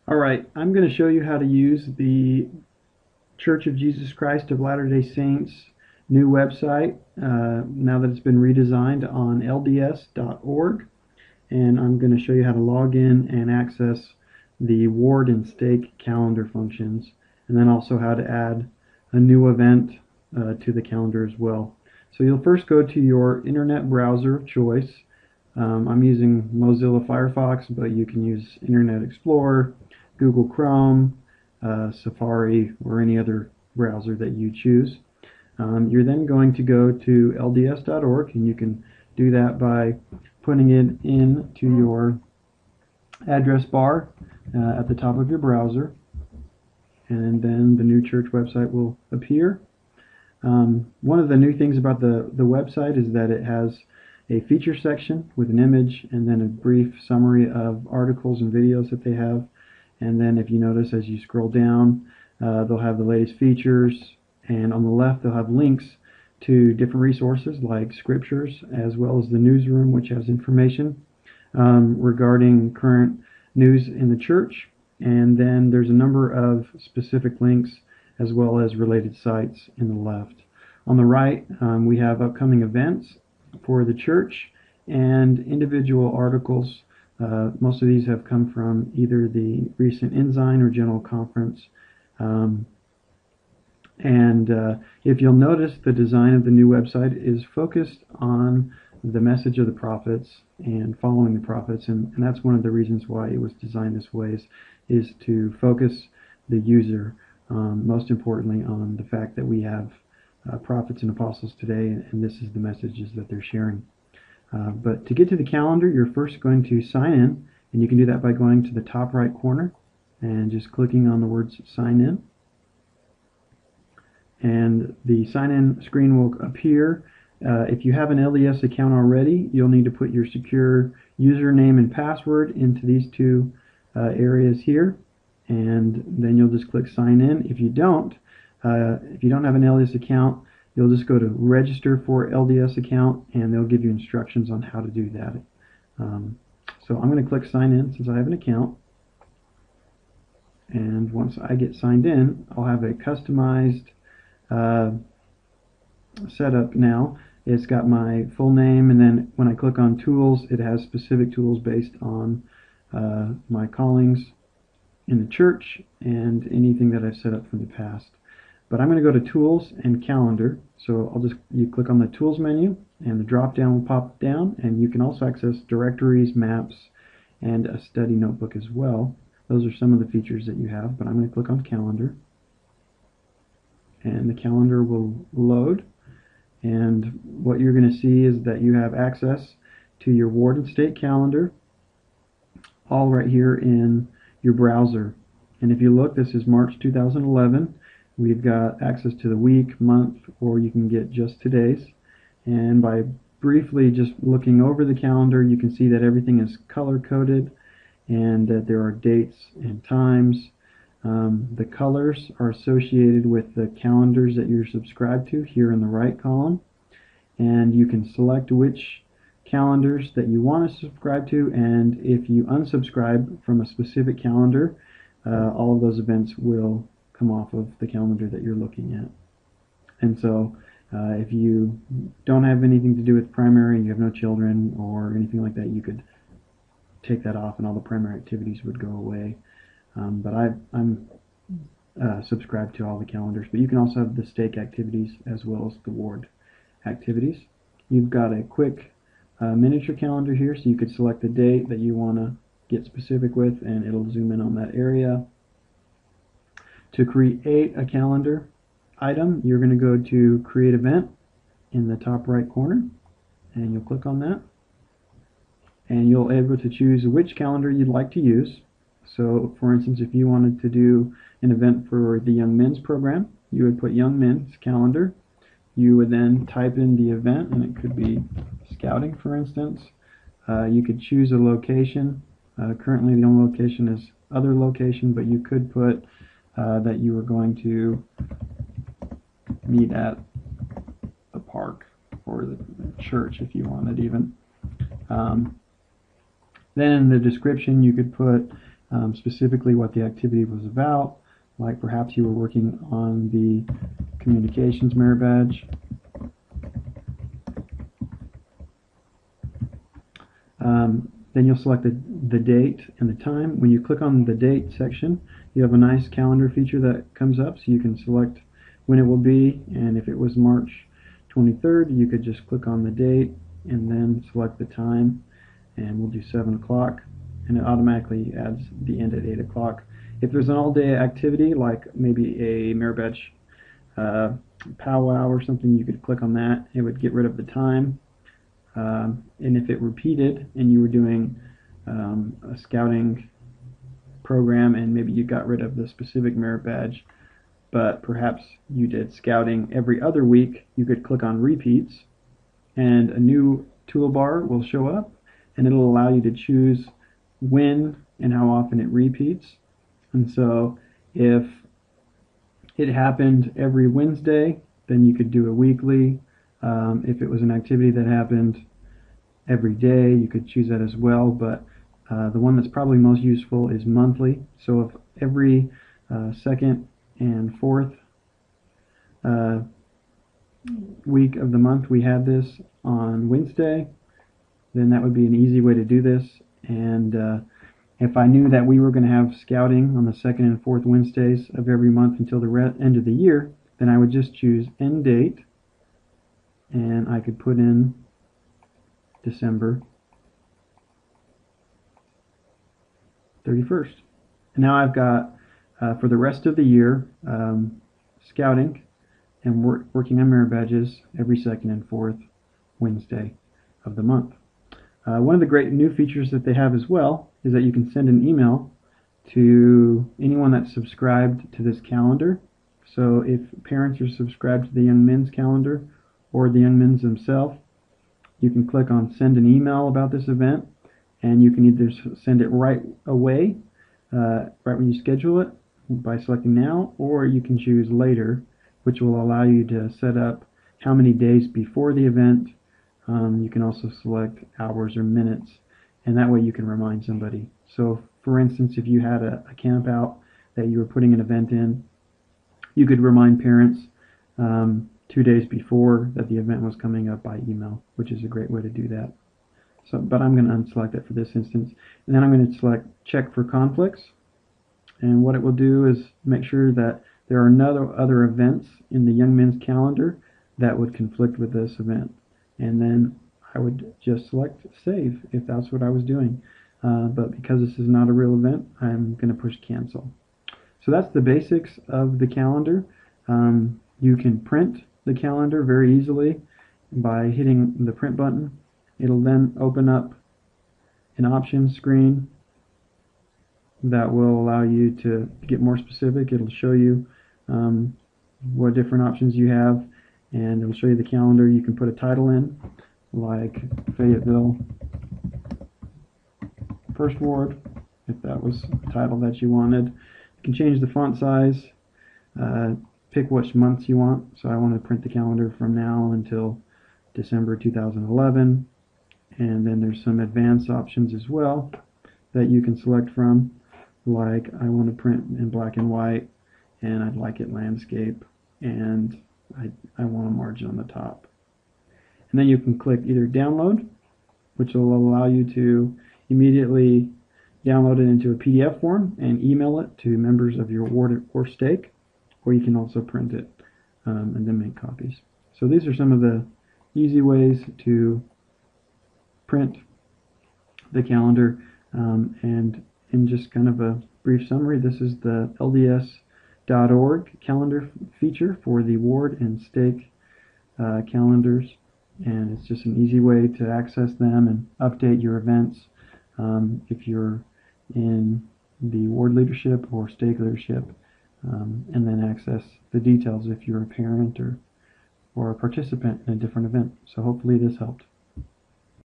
Alright, I'm going to show you how to use the Church of Jesus Christ of Latter-day Saints new website now that it's been redesigned on LDS.org, and I'm going to show you how to log in and access the ward and stake calendar functions, and then also how to add a new event to the calendar as well. So you'll first go to your internet browser of choice. I'm using Mozilla Firefox, but you can use Internet Explorer, Google Chrome, Safari, or any other browser that you choose. You're then going to go to LDS.org, and you can do that by putting it into your address bar at the top of your browser, and then the new church website will appear. One of the new things about the website is that it has a feature section with an image and then a brief summary of articles and videos that they have. And then if you notice, as you scroll down, they'll have the latest features, and on the left they'll have links to different resources like scriptures, as well as the newsroom, which has information regarding current news in the church. And then there's a number of specific links as well as related sites in the left. On the right, we have upcoming events for the church and individual articles. Most of these have come from either the recent Ensign or General Conference. If you'll notice, the design of the new website is focused on the message of the prophets and following the prophets, and that's one of the reasons why it was designed this way, is to focus the user, most importantly, on the fact that we have prophets and apostles today, and this is the messages that they're sharing. But to get to the calendar, you're first going to sign in, and you can do that by going to the top right corner and just clicking on the words sign in. And the sign in screen will appear. If you have an LDS account already, you'll need to put your secure username and password into these two areas here, and then you'll just click sign in. If you don't have an LDS account, you'll just go to register for LDS account, and they'll give you instructions on how to do that. So I'm going to click sign in since I have an account, and once I get signed in, I'll have a customized setup now. It's got my full name, and then when I click on tools, it has specific tools based on my callings in the church and anything that I've set up from the past. But I'm going to go to Tools and Calendar. So you click on the Tools menu, and the drop down will pop down, and you can also access directories, maps, and a study notebook as well. Those are some of the features that you have, but I'm going to click on Calendar, and the calendar will load. And what you're going to see is that you have access to your ward and state calendar, all right here in your browser. And if you look, this is March 2011. We've got access to the week, month, or you can get just today's. And by briefly just looking over the calendar, you can see that everything is color-coded and that there are dates and times. The colors are associated with the calendars that you're subscribed to here in the right column. And you can select which calendars that you want to subscribe to, and if you unsubscribe from a specific calendar, all of those events will come off of the calendar that you're looking at. And so if you don't have anything to do with primary, you have no children or anything like that, you could take that off and all the primary activities would go away. But I'm subscribed to all the calendars. But you can also have the stake activities as well as the ward activities. You've got a quick miniature calendar here, so you could select the date that you want to get specific with, and it'll zoom in on that area. To create a calendar item, you're going to go to Create Event in the top right corner, and you'll click on that, and you'll be able to choose which calendar you'd like to use. So, for instance, if you wanted to do an event for the Young Men's program, you would put Young Men's Calendar. You would then type in the event, and it could be scouting, for instance. You could choose a location. Currently the only location is other location, but you could put that you were going to meet at the park or the church if you wanted even. Then in the description you could put specifically what the activity was about, like perhaps you were working on the communications merit badge. Then you'll select the date and the time. When you click on the date section, you have a nice calendar feature that comes up, so you can select when it will be, and if it was March 23rd, you could just click on the date and then select the time, and we'll do 7 o'clock, and it automatically adds the end at 8 o'clock. If there's an all-day activity, like maybe a merit badge powwow or something, you could click on that. It would get rid of the time. And if it repeated and you were doing a scouting program and maybe you got rid of the specific merit badge, but perhaps you did scouting every other week, you could click on repeats and a new toolbar will show up, and it'll allow you to choose when and how often it repeats. And so if it happened every Wednesday, then you could do a weekly. If it was an activity that happened every day, you could choose that as well, but the one that's probably most useful is monthly. So if every second and fourth week of the month we had this on Wednesday, then that would be an easy way to do this. And if I knew that we were going to have scouting on the second and fourth Wednesdays of every month until the end of the year, then I would just choose end date, and I could put in December 31st. And now I've got, for the rest of the year, scouting and working on merit badges every second and fourth Wednesday of the month. One of the great new features that they have as well is that you can send an email to anyone that's subscribed to this calendar. So if parents are subscribed to the Young Men's calendar or the Young Men's themselves, you can click on send an email about this event, and you can either send it right away, right when you schedule it by selecting now, or you can choose later, which will allow you to set up how many days before the event. You can also select hours or minutes, and that way you can remind somebody. So for instance, if you had a camp out that you were putting an event in, you could remind parents 2 days before that the event was coming up by email, which is a great way to do that. So, but I'm going to unselect it for this instance, and then I'm going to select check for conflicts, and what it will do is make sure that there are no other events in the Young Men's calendar that would conflict with this event, and then I would just select save if that's what I was doing. But because this is not a real event, I'm going to push cancel. So that's the basics of the calendar. You can print the calendar very easily by hitting the print button. It'll then open up an options screen that will allow you to get more specific. It'll show you what different options you have, and it'll show you the calendar. You can put a title in, like Fayetteville First Ward, if that was the title that you wanted. You can change the font size, pick which months you want. So I want to print the calendar from now until December 2011. And then there's some advanced options as well that you can select from, like I want to print in black and white, and I'd like it landscape, and I want a margin on the top. And then you can click either download, which will allow you to immediately download it into a PDF form and email it to members of your ward or stake, or you can also print it and then make copies. So these are some of the easy ways to print the calendar, and in just kind of a brief summary, this is the LDS.org calendar feature for the ward and stake calendars, and it's just an easy way to access them and update your events if you're in the ward leadership or stake leadership, and then access the details if you're a parent or a participant in a different event. So hopefully this helped.